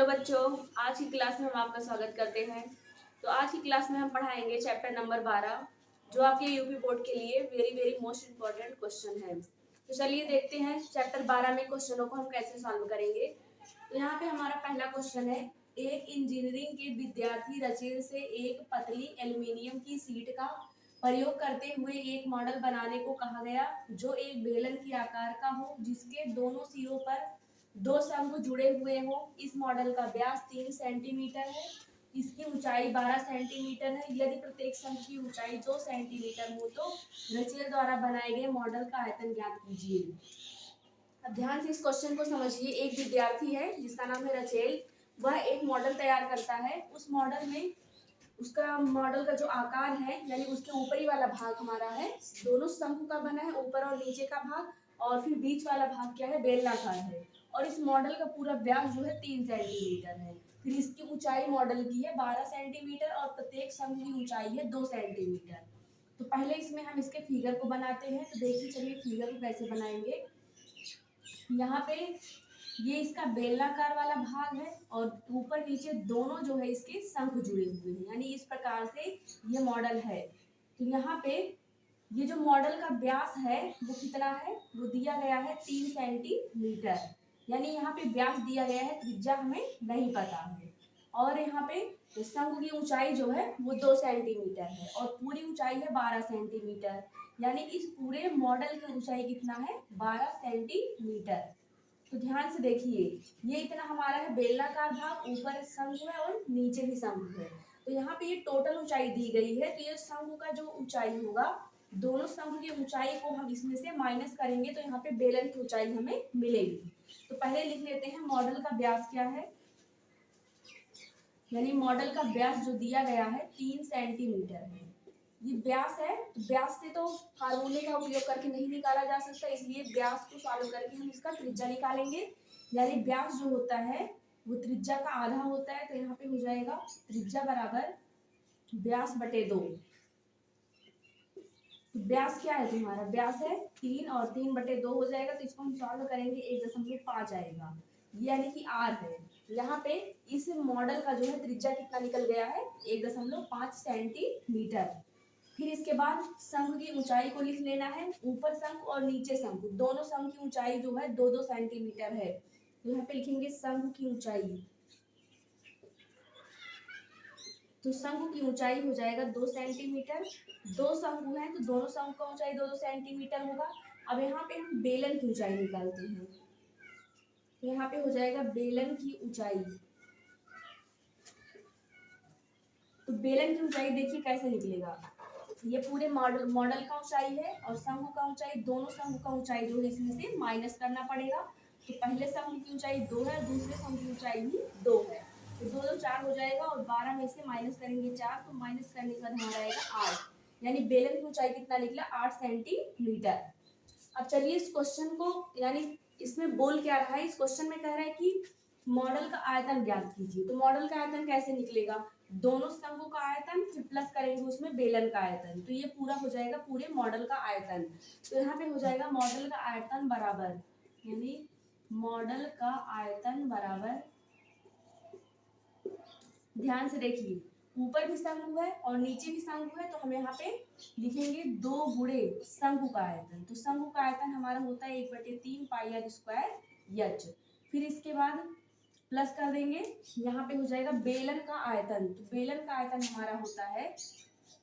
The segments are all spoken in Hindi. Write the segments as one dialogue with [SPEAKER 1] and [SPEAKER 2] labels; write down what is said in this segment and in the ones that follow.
[SPEAKER 1] हेलो बच्चों, आज की क्लास में हम आपका स्वागत करते हैं। तो आज की क्लास में हम पढ़ाएंगे चैप्टर नंबर 12, जो आपके यूपी बोर्ड के लिए very very most important question है। तो चलिए देखते हैं चैप्टर 12 में क्वेश्चनों को हम कैसे सॉल्व करेंगे। तो यहाँ पे हमारा पहला क्वेश्चन है, एक इंजीनियरिंग के विद्यार्थी रचेल से एक पतली एल्यूमिनियम की सीट का प्रयोग करते हुए एक मॉडल बनाने को कहा गया, जो एक बेलन के आकार का हो, जिसके दोनों सिरों पर दो शंकु जुड़े हुए हो। इस मॉडल का व्यास 3 सेंटीमीटर है, इसकी ऊंचाई 12 सेंटीमीटर है। यदि प्रत्येक शंकु की ऊंचाई 2 सेंटीमीटर हो तो रचेल द्वारा बनाए गए मॉडल का आयतन ज्ञात कीजिए। अब ध्यान से इस क्वेश्चन को समझिए। एक विद्यार्थी है जिसका नाम है रचेल, वह एक मॉडल तैयार करता है। उस मॉडल में उसका मॉडल का जो आकार है, यानी उसके ऊपरी वाला भाग हमारा है, दोनों शंकु का बना है, ऊपर और नीचे का भाग, और फिर बीच वाला भाग क्या है, बेलनाकार है। और इस मॉडल का पूरा व्यास जो है 3 सेंटीमीटर है। फिर इसकी ऊंचाई मॉडल की है 12 सेंटीमीटर और प्रत्येक शंकु की ऊंचाई है 2 सेंटीमीटर। तो पहले इसमें हम इसके फिगर को बनाते हैं। तो देखिए, चलिए फिगर को कैसे बनाएंगे। यहाँ पे ये इसका बेलनाकार वाला भाग है और ऊपर नीचे दोनों जो है इसके शंख जुड़े हुए हैं, यानी इस प्रकार से ये मॉडल है। तो यहाँ पे ये जो मॉडल का व्यास है वो कितना है, वो दिया गया है 3 सेंटीमीटर, यानी यहाँ पे व्यास दिया गया है, त्रिज्या हमें नहीं पता है। और यहाँ पे शंख की ऊंचाई जो है वो 2 सेंटीमीटर है और पूरी ऊंचाई है 12 सेंटीमीटर, यानी इस पूरे मॉडल की ऊंचाई कितना है, 12 सेंटीमीटर। तो ध्यान से देखिए, ये इतना हमारा है बेलनाकार भाग, ऊपर शंकु है और नीचे भी शंकु है। तो यहाँ पे ये टोटल ऊंचाई दी गई है। तो ये शंकु का जो ऊंचाई होगा, दोनों शंकु की ऊंचाई को हम इसमें से माइनस करेंगे तो यहाँ पे बेलन की ऊंचाई हमें मिलेगी। तो पहले लिख लेते हैं मॉडल का व्यास क्या है, यानी मॉडल का व्यास जो दिया गया है 3 सेंटीमीटर है। ये व्यास है, तो व्यास से तो फार्मूले का उपयोग करके नहीं निकाला जा सकता, इसलिए व्यास को सॉल्व करके हम इसका त्रिज्या निकालेंगे। यानी व्यास जो होता है वो त्रिज्या का आधा होता है। तो यहाँ पे हो जाएगा त्रिज्या बराबर व्यास बटे 2। तो व्यास क्या है तुम्हारा, व्यास है 3 और 3 बटे 2 हो जाएगा। तो इसको हम सॉल्व करेंगे, 1.5 आएगा, यानी कि आर है। यहाँ पे इस मॉडल का जो है त्रिज्या कितना निकल गया है, 1.5 सेंटीमीटर। फिर इसके बाद शंख की ऊंचाई को लिख लेना है। ऊपर शंख और नीचे शंख, दोनों शंख की ऊंचाई जो है 2-2 सेंटीमीटर है। तो यहाँ पे लिखेंगे शंख की ऊंचाई। तो शंख की ऊंचाई हो जाएगा 2 सेंटीमीटर। दो शंख है तो दोनों शंख का ऊंचाई 2-2 सेंटीमीटर होगा। अब यहाँ पे हम बेलन की ऊंचाई निकालते हैं। तो यहाँ पे हो जाएगा बेलन की ऊंचाई। तो बेलन की ऊंचाई देखिए कैसे निकलेगा। ये पूरे मॉडल का ऊंचाई है और शंकु का ऊंचाई, दोनों शंकु का ऊंचाई जो है इसमें से माइनस करना पड़ेगा। तो पहले शंकु की ऊंचाई 2 है, दूसरे शंकु की ऊंचाई भी 2 है। तो 2 2 4 हो जाएगा और 12 में से माइनस करेंगे 4, तो माइनस करने के बाद हमारा आएगा 8, यानी बेलन की ऊंचाई कितना निकला, 8 सेंटीमीटर। अब चलिए इस क्वेश्चन को, यानी इसमें बोल क्या रहा है, इस क्वेश्चन में कह रहा है कि मॉडल का आयतन ज्ञात कीजिए। तो मॉडल का आयतन कैसे निकलेगा, दोनों शंकु का आयतन फिर प्लस करेंगे उसमें बेलन का आयतन, तो ये पूरा हो जाएगा पूरे मॉडल का आयतन। तो यहाँ पे हो जाएगा मॉडल का आयतन बराबर, यानी मॉडल का आयतन बराबर, ध्यान से देखिए, ऊपर भी शंकु है और नीचे भी शंकु है, तो हम यहाँ पे लिखेंगे 2 गुणे शंकु का आयतन। तो शंकु का आयतन हमारा होता है 1/3 पाई आर स्क्वायर एच। फिर इसके बाद प्लस कर देंगे, यहाँ पे हो जाएगा बेलन का आयतन। तो बेलन का आयतन हमारा होता है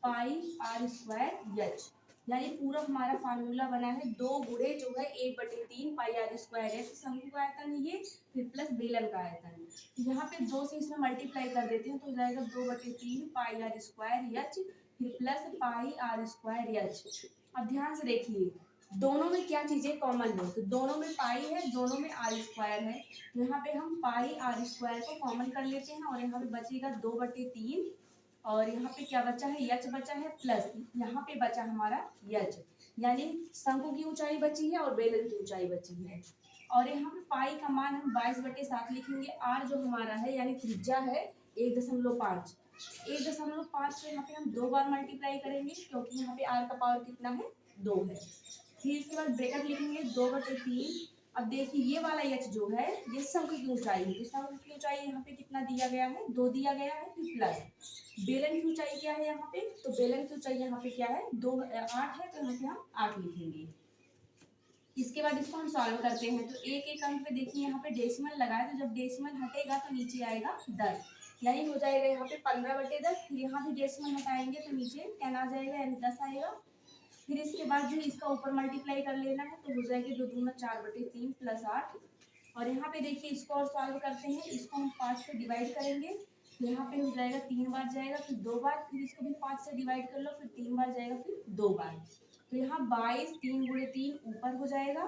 [SPEAKER 1] पाई आर स्क्वायर एच, यानी पूरा हमारा फार्मूला बना है 2 गुणे जो है 1/3 पाई आर स्क्वायर एच, शंकु का आयतन है ये, फिर प्लस बेलन का आयतन। यहाँ पे 2 से इसमें मल्टीप्लाई कर देते हैं तो हो जाएगा 2/3 पाई आर स्क्वायर एच, फिर plus pi R square H. अब ध्यान से देखिए, दोनों में क्या चीजें कॉमन है, तो दोनों में पाई है, दोनों में आर स्क्वायर है। तो यहाँ पे हम पाई आर स्क्वायर को कॉमन कर लेते हैं और यहाँ पे बचेगा 2/3, और यहाँ पे क्या बचा है, एच बचा है, प्लस यहाँ पे बचा हमारा एच, यानी शंकु की ऊंचाई बची है और बेलन की ऊंचाई बची है। और यहाँ पे पाई का मान हम 22/7 लिखेंगे। आर जो हमारा है यानी त्रिज्या है 1.5, 1.5 को यहाँ पे हम 2 बार मल्टीप्लाई करेंगे, क्योंकि यहाँ पे आर का पावर कितना है, 2 है। फिर इसके बाद ब्रैकेट लिखेंगे 2/3। अब देखिए ये वाला एच जो है ये शंख की ऊंचाई है, तो शंख की ऊंचाई यहाँ पे कितना दिया गया है, 2 दिया गया है, फिर प्लस बेलन की ऊंचाई क्या है यहाँ पे, तो बेलन की ऊंचाई यहाँ पे क्या है 2 8 है, तो यहाँ पे हम 8 लिखेंगे। इसके बाद इसको हम सॉल्व करते हैं, तो एक एक अंक पे देखिए यहाँ पे डेसिमल लगा है, तो जब डेसिमल हटेगा तो नीचे आएगा 10, यानी हो जाएगा यहाँ पे 15/10। फिर यहाँ भी डेसिमल हटाएंगे तो नीचे 10 आ जाएगा, यानी 10 आएगा। फिर इसके बाद जो इसका ऊपर मल्टीप्लाई कर लेना है, तो हो जाएगी 2 दूना 4/3 प्लस 8। और यहाँ पे देखिए इसको और सॉल्व करते हैं, इसको हम 5 से डिवाइड करेंगे, तो यहाँ पे हो जाएगा 3 बार जाएगा, फिर 2 बार, फिर इसको भी 5 से डिवाइड कर लो, फिर 3 बार जाएगा, फिर 2 बार। तो यहाँ 22 3 गुणे 3 ऊपर हो जाएगा,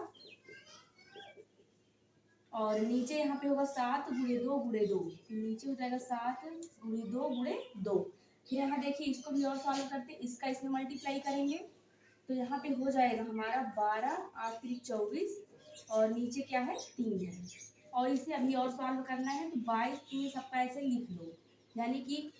[SPEAKER 1] और नीचे यहाँ पे होगा 7 गुणे 2 गुणे 2, नीचे हो जाएगा 7 गुणे 2 गुणे 2। फिर यहाँ देखिए इसको भी और सॉल्व करते हैं, इसका इसमें मल्टीप्लाई करेंगे, तो यहाँ पे हो जाएगा हमारा 12 8 3 24, और नीचे क्या है 3 है। और इसे अभी और सॉल्व करना है, तो 22 3 सबका ऐसे लिख लो, यानी कि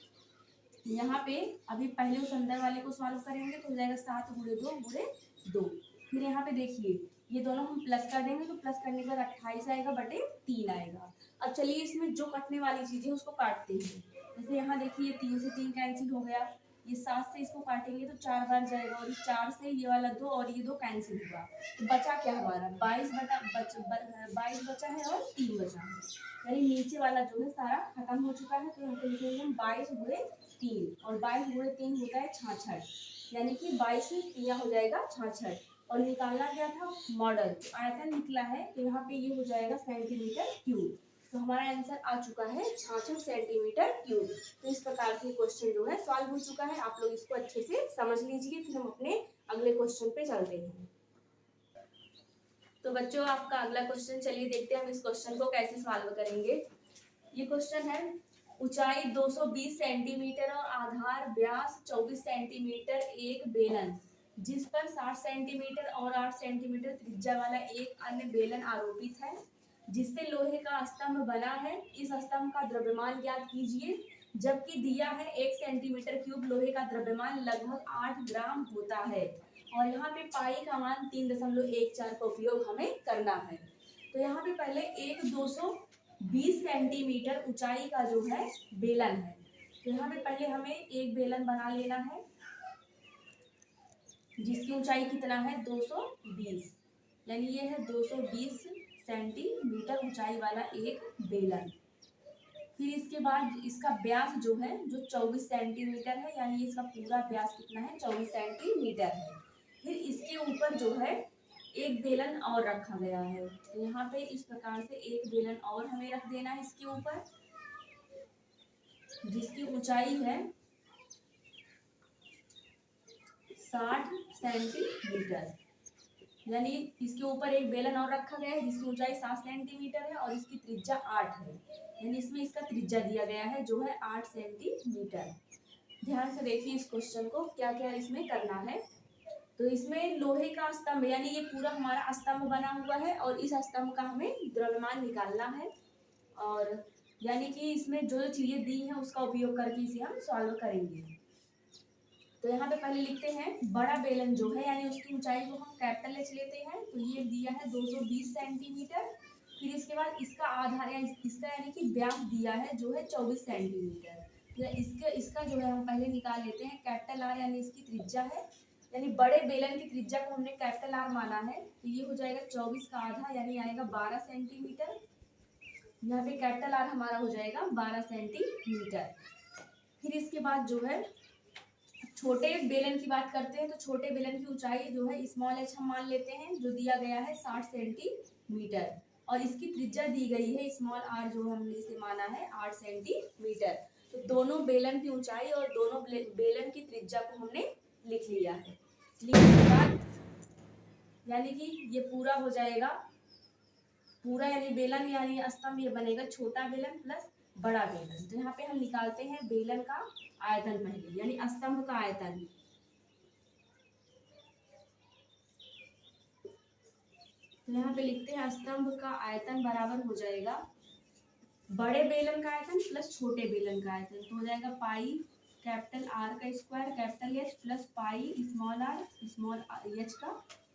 [SPEAKER 1] यहाँ पे अभी पहले उस अंदर वाले को सॉल्व करेंगे, तो हो जाएगा 7 गुणे 2 गुणे 2। फिर यहाँ पे देखिए ये दोनों हम प्लस कर देंगे, तो प्लस करने के बाद 28 आएगा बटे 3 आएगा। अब चलिए इसमें जो कटने वाली चीजें उसको काटते हैं। जैसे यहाँ देखिए 3 से 3 कैंसिल हो गया, ये 7 से इसको काटेंगे तो 4 बार जाएगा, और 4 से ये वाला 2 और ये 2 कैंसिल हुआ, तो बचा क्या हमारा 22 बचा है और 3 बचा है, यानी नीचे वाला जो है सारा खत्म हो चुका है। तो यहाँ पे लिखेंगे हम 22 गुणे 3, और 22 गुणे 3 होता है 66, यानी कि 22 में 3 हो जाएगा 66। और निकालना क्या था मॉडल, तो आयतन निकला है, तो यहाँ पे ये हो जाएगा सेंटीमीटर क्यूब। तो हमारा आंसर आ चुका है 66 सेंटीमीटर क्यूब। तो इस प्रकार से क्वेश्चन जो है सॉल्व हो चुका है, आप लोग इसको अच्छे से समझ लीजिए। फिर हम अपने अगले क्वेश्चन पे चलते हैं। तो बच्चों आपका अगला क्वेश्चन, चलिए देखते हैं हम इस क्वेश्चन को कैसे सॉल्व करेंगे। ये क्वेश्चन है, ऊंचाई 220 सेंटीमीटर और आधार व्यास 24 सेंटीमीटर एक बेलन जिस पर 60 सेंटीमीटर और 8 सेंटीमीटर त्रिज्या वाला एक अन्य बेलन आरोपित है, जिससे लोहे का स्तंभ बना है, इस स्तंभ का द्रव्यमान ज्ञात कीजिए। जबकि दिया है 1 सेंटीमीटर क्यूब लोहे का द्रव्यमान लगभग 8 ग्राम होता है, और यहाँ पे पाई का मान 3.14 का उपयोग हमें करना है। तो यहाँ पे पहले 220 सेंटीमीटर ऊंचाई का जो है बेलन है, तो यहाँ पे पहले हमें एक बेलन बना लेना है जिसकी ऊंचाई कितना है 220, यानी ये है 220 सेंटीमीटर ऊंचाई वाला एक बेलन। फिर इसके बाद इसका व्यास जो है जो 24 सेंटीमीटर है, यानी इसका पूरा व्यास कितना है 24 सेंटीमीटर है। फिर इसके ऊपर जो है एक बेलन और रखा गया है, तो यहाँ पे इस प्रकार से एक बेलन और हमें रख देना है इसके ऊपर, जिसकी ऊंचाई है 60 सेंटीमीटर, यानी इसके ऊपर एक बेलन और रखा गया है जिसकी ऊंचाई 7 सेंटीमीटर है और इसकी त्रिज्या 8 है, यानी इसमें इसका त्रिज्या दिया गया है जो है 8 सेंटीमीटर। ध्यान से देखिए इस क्वेश्चन को, क्या क्या इसमें करना है। तो इसमें लोहे का स्तंभ, यानी ये पूरा हमारा स्तंभ बना हुआ है, और इस स्तंभ का हमें द्रव्यमान निकालना है, और यानी कि इसमें जो चीजें दी हैं उसका उपयोग करके इसे हम सॉल्व करेंगे। तो यहाँ पे पहले लिखते हैं बड़ा बेलन जो है, यानी उसकी ऊंचाई को हम कैपिटल एच लेते हैं, तो ये दिया है 220 सेंटीमीटर। फिर इसके बाद इसका आधार इसका यानी कि व्यास दिया है जो है 24 सेंटीमीटर, तो इसका जो है हम पहले निकाल लेते हैं कैपिटल आर, यानी इसकी त्रिज्या है, यानी बड़े बेलन की त्रिज्या को हमने कैपिटल आर माना है, तो ये हो जाएगा 24 का आधा, यानी आएगा 12 सेंटीमीटर। यहाँ पे कैपिटल आर हमारा हो जाएगा 12 सेंटीमीटर। फिर इसके बाद जो है छोटे बेलन की बात करते हैं, तो छोटे बेलन की ऊंचाई जो है स्मॉल एच हम मान लेते हैं, जो दिया गया है 60 सेंटीमीटर, और इसकी त्रिज्या दी गई है स्मॉल आर, जो हमने इसे माना है 8 सेंटीमीटर। तो दोनों बेलन की ऊंचाई और दोनों बेलन की त्रिज्या को हमने लिख लिया है। लिखने के बाद यानी कि ये पूरा हो जाएगा, पूरा यानी बेलन यानी स्तंभ ये बनेगा छोटा बेलन प्लस बड़ा बेलन। तो यहाँ पे हम निकालते हैं बेलन का आयतन पहले, यानी स्तंभ का आयतन। तो यहाँ पे लिखते हैं स्तंभ का आयतन बराबर हो जाएगा बड़े बेलन का आयतन प्लस छोटे बेलन का आयतन, तो हो जाएगा पाई कैपिटल आर का square capital H plus pi small R H का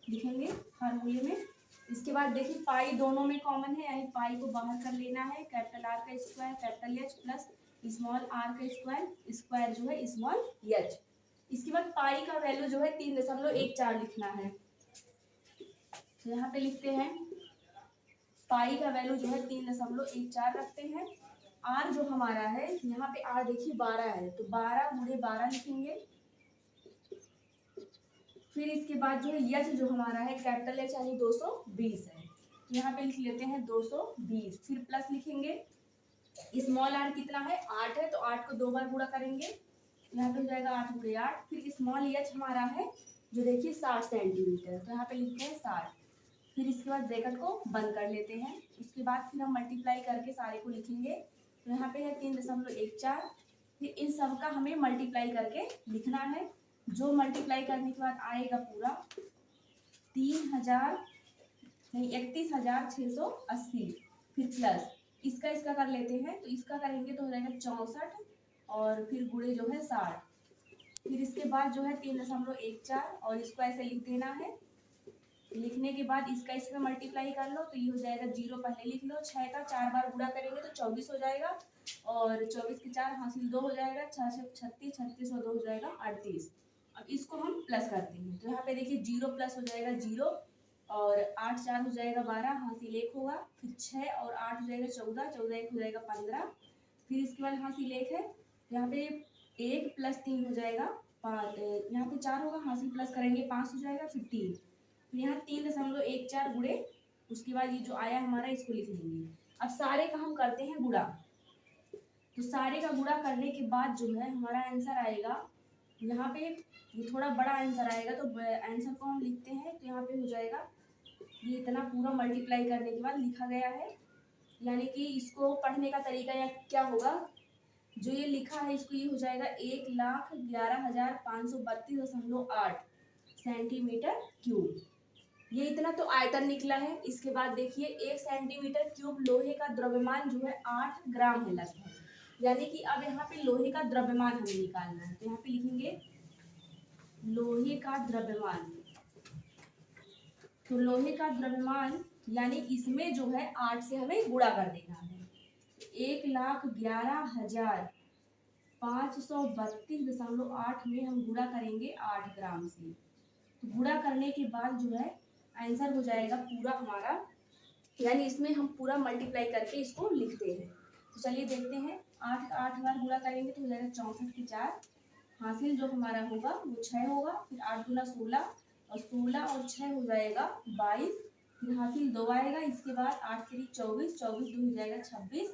[SPEAKER 1] लिखेंगे फार्मूले में। इसके बाद देखिए पाई दोनों में कॉमन है, यानी पाई को बाहर कर लेना है। कैपिटल आर का square capital H plus small R का स्क्वायर स्क्वायर जो है स्मॉल एच। इसके बाद पाई का वैल्यू जो है 3.14 लिखना है। तो यहाँ पे लिखते हैं पाई का वैल्यू जो है 3.14 रखते हैं। आर जो हमारा है यहाँ पे आर देखिए 12 है, तो 12 गुणे 12 लिखेंगे। फिर इसके बाद जो है यच जो हमारा है कैपिटल एच यानी 220 है, तो यहाँ पे लिख लेते हैं 220। फिर प्लस लिखेंगे। स्मॉल आर कितना है 8 है, तो 8 को 2 बार गुणा करेंगे, यहाँ पे हो जाएगा 8 गुणे 8। फिर स्मॉल एच हमारा है जो देखिए 60 सेंटीमीटर, तो यहाँ पे लिखते हैं 60। फिर इसके बाद ब्रैकेट को बंद कर लेते हैं। उसके बाद फिर हम मल्टीप्लाई करके सारे को लिखेंगे, तो यहाँ पे है 3.14। फिर इन सब का हमें मल्टीप्लाई करके लिखना है। जो मल्टीप्लाई करने के बाद आएगा पूरा 31,680। फिर प्लस इसका कर लेते हैं, तो इसका करेंगे तो हो जाएगा 64 और फिर गुणे जो है 60। फिर इसके बाद जो है 3.14 और इसको ऐसे लिख देना है। लिखने के बाद इसमें मल्टीप्लाई कर लो, तो ये हो जाएगा 0 पहले लिख लो। 6 का 4 बार गुणा करेंगे तो 24 हो जाएगा, और 24 के 4 हासिल 2 हो जाएगा, 6 से 36, 36 और 2 हो जाएगा 38। अब इसको हम प्लस करते हैं, तो यहाँ पे देखिए 0 प्लस हो जाएगा 0 और 8 4 हो जाएगा 12, हासिल 1 होगा। फिर 6 और 8 हो जाएगा 14, 14 1 हो जाएगा 15। फिर इसके बाद हासिल 1 है, यहाँ पे 1 प्लस 3 हो जाएगा 5, यहाँ पे 4 होगा, हासिल प्लस करेंगे 5 हो जाएगा। फिर 3, यहाँ 3.14 गुणे, उसके बाद ये जो आया हमारा इसको लिख लेंगे। अब सारे का हम करते हैं गुणा, तो सारे का गुणा करने के बाद जो है हमारा आंसर आएगा, यहाँ पे ये थोड़ा बड़ा आंसर आएगा, तो आंसर को हम लिखते हैं। तो यहाँ पे हो जाएगा ये इतना पूरा मल्टीप्लाई करने के बाद लिखा गया है, यानी कि इसको पढ़ने का तरीका या क्या होगा, जो ये लिखा है इसको ये हो जाएगा 1,11,532.8 सेंटीमीटर क्यूब। ये इतना तो आयतन निकला है। इसके बाद देखिए 1 सेंटीमीटर क्यूब लोहे का द्रव्यमान जो है 8 ग्राम है लगभग, यानी कि अब यहाँ पे लोहे का द्रव्यमान हमें निकालना है। तो यहाँ पे लिखेंगे लोहे का द्रव्यमान। तो लोहे का द्रव्यमान यानी इसमें जो है 8 से हमें गुणा कर देना है। 1,11,532.8 में हम गुणा करेंगे 8 ग्राम से। तो गुणा करने के बाद जो है आंसर हो जाएगा पूरा हमारा, यानी इसमें हम पूरा मल्टीप्लाई करके इसको लिखते हैं। तो चलिए देखते हैं। 8 का 8 बार गुणा करेंगे तो हो जाएगा 64 के 4, हासिल जो हमारा होगा वो 6 होगा। फिर 8 गुना 16 और 16 और 6 हो जाएगा 22। फिर हासिल 2 आएगा। इसके बाद 8 के 24, 24 2 हो जाएगा 26।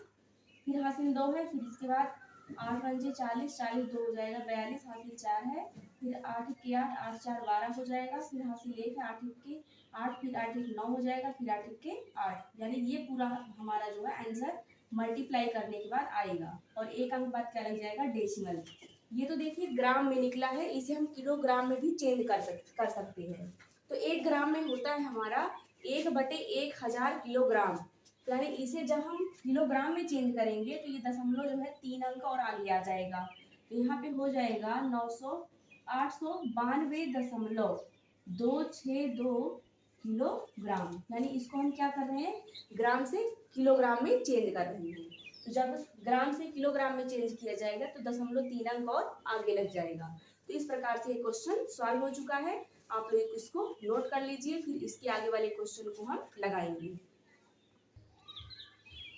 [SPEAKER 1] फिर हासिल 2 है। फिर इसके बाद 8 पंजे 40, 40 2 हो जाएगा 42, हासिल 4 है। फिर 8 के 8, 8 4 12 हो जाएगा। फिर हासिल 1 है, 8 के 8, फिर 8 1 9 हो जाएगा, फिर 8 के 8, यानी ये पूरा हमारा जो है आंसर मल्टीप्लाई करने के बाद आएगा। और एक अंक बाद क्या लग जाएगा डेसिमल। ये तो देखिए ग्राम में निकला है, इसे हम किलोग्राम में भी चेंज कर सकते हैं। तो 1 ग्राम में होता है हमारा 1/1000 किलोग्राम, यानी इसे जब हम किलोग्राम में चेंज करेंगे तो ये दशमलव जो है 3 अंक और आगे आ जाएगा। तो यहाँ पे हो जाएगा 892.262 किलोग्राम, यानी इसको हम क्या कर रहे हैं ग्राम से किलोग्राम में चेंज कर रहे हैं। तो जब ग्राम से किलोग्राम में चेंज किया जाएगा तो 3 अंक और आगे लग जाएगा। तो इस प्रकार से ये क्वेश्चन सॉल्व हो चुका है। आप लोग इसको नोट कर लीजिए, फिर इसके आगे वाले क्वेश्चन को हम लगाएंगे।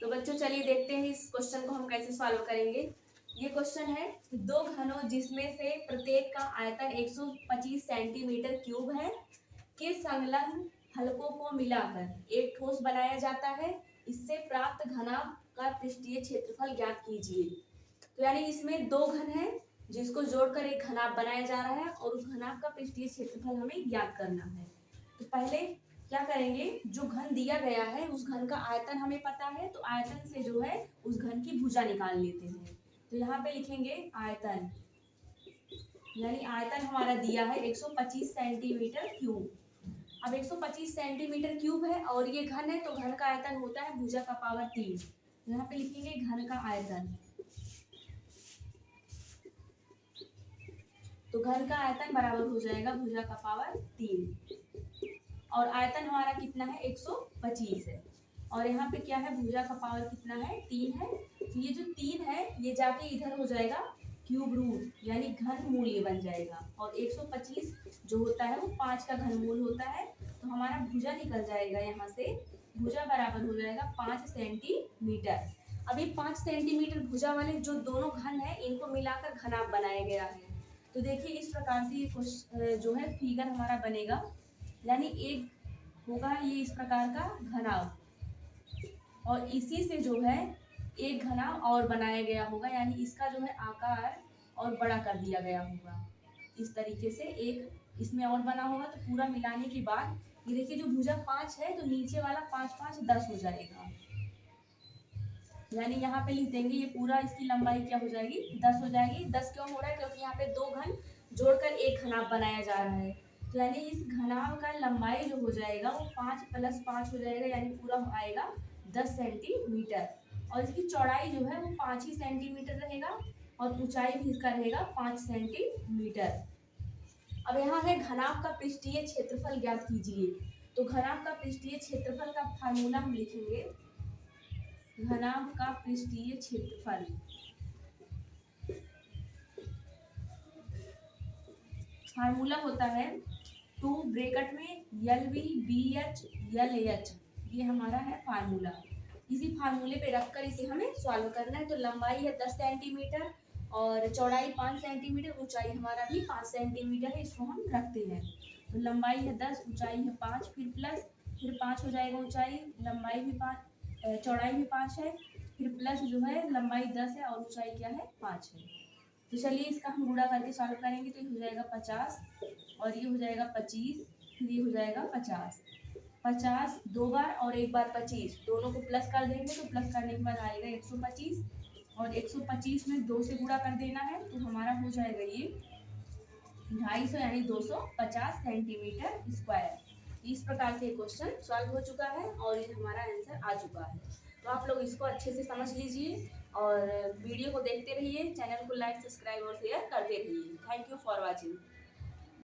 [SPEAKER 1] तो बच्चों चलिए देखते हैं इस क्वेश्चन को हम कैसे सॉल्व करेंगे। ये क्वेश्चन है 2 घनों जिसमें से प्रत्येक का आयतन 125 सेंटीमीटर क्यूब है के संलग्न हलकों को मिलाकर एक ठोस बनाया जाता है। इससे प्राप्त घनाभ का पृष्ठीय क्षेत्रफल ज्ञात कीजिए। तो यानी इसमें 2 घन है जिसको जोड़कर एक घनाभ बनाया जा रहा है और उस घनाभ का पृष्ठीय क्षेत्रफल हमें ज्ञात करना है। तो पहले क्या करेंगे, जो घन दिया गया है उस घन का आयतन हमें पता है, तो आयतन से जो है उस घन की भुजा निकाल लेते हैं। तो यहाँ पे लिखेंगे आयतन, यानी आयतन हमारा दिया है 125 सेंटीमीटर क्यूब। अब 125 सेंटीमीटर क्यूब है और ये घन है, तो घन का आयतन होता है भुजा का पावर 3। यहाँ पे लिखेंगे घन का आयतन, तो घन का आयतन बराबर हो जाएगा भुजा का पावर 3। और आयतन हमारा कितना है 125 है। और यहाँ पे क्या है, भुजा का पावर कितना है 3 है। तो ये जो 3 है ये जाके इधर हो जाएगा क्यूब रूट यानी घन मूल्य बन जाएगा। और 125 जो होता है वो 5 का घन मूल होता है। तो हमारा भुजा निकल जाएगा यहाँ से, भुजा बराबर हो जाएगा 5 सेंटीमीटर। अब ये 5 सेंटीमीटर भुजा वाले जो दोनों घन है इनको मिलाकर घनाभ बनाया गया है। तो देखिए इस प्रकार से ये जो है फिगर हमारा बनेगा, यानी एक होगा ये इस प्रकार का घनाभ, और इसी से जो है एक घनाभ और बनाया गया होगा, यानी इसका जो है आकार और बड़ा कर दिया गया होगा। इस तरीके से एक इसमें और बना होगा। तो पूरा मिलाने के बाद ये देखिए जो भुजा 5 है तो नीचे वाला 5 5 10 हो जाएगा, यानी यहाँ पे लिख देंगे ये पूरा इसकी लंबाई क्या हो जाएगी 10 हो जाएगी। 10 क्यों हो रहा है, क्योंकि यहाँ पे दो घन जोड़कर एक घनाभ बनाया जा रहा है। तो यानी इस घनाभ का लंबाई जो हो जाएगा वो 5 + 5 हो जाएगा, यानी पूरा आएगा 10 सेंटीमीटर। और इसकी चौड़ाई जो है वो 5 ही सेंटीमीटर रहेगा और ऊंचाई भी इसका रहेगा 5 सेंटीमीटर। अब यहाँ है घनाभ का पृष्ठीय क्षेत्रफल ज्ञात कीजिए। तो घनाभ का पृष्ठीय क्षेत्रफल का फार्मूला हम लिखेंगे, घनाभ का पृष्ठीय क्षेत्रफल फार्मूला होता है 2 ब्रैकेट में LV/BH LH, ये हमारा है फार्मूला। इसी फार्मूले पे रखकर इसे हमें सॉल्व करना है। तो लंबाई है 10 सेंटीमीटर और चौड़ाई 5 सेंटीमीटर, ऊंचाई हमारा भी 5 सेंटीमीटर है, इसको हम रखते हैं। तो लंबाई है 10, ऊंचाई है 5, फिर प्लस फिर 5 हो जाएगा ऊंचाई, लंबाई भी 5, चौड़ाई भी 5 है, फिर प्लस जो है लंबाई 10 है और ऊंचाई क्या है 5 है। तो चलिए इसका हम गुणा करके सॉल्व करेंगे। तो ये हो जाएगा 50 और ये हो जाएगा 25, फिर ये हो जाएगा 50। 50 दो बार और एक बार 25, दोनों को प्लस कर देंगे तो प्लस करने के बाद आएगा 125, और 125 में 2 से गुणा कर देना है तो हमारा हो जाएगा ये 250 यानी 250 सेंटीमीटर स्क्वायर। इस प्रकार से क्वेश्चन सॉल्व हो चुका है और ये हमारा आंसर आ चुका है। तो आप लोग इसको अच्छे से समझ लीजिए और वीडियो को देखते रहिए, चैनल को लाइक सब्सक्राइब और शेयर करते रहिए। Thank you for watching.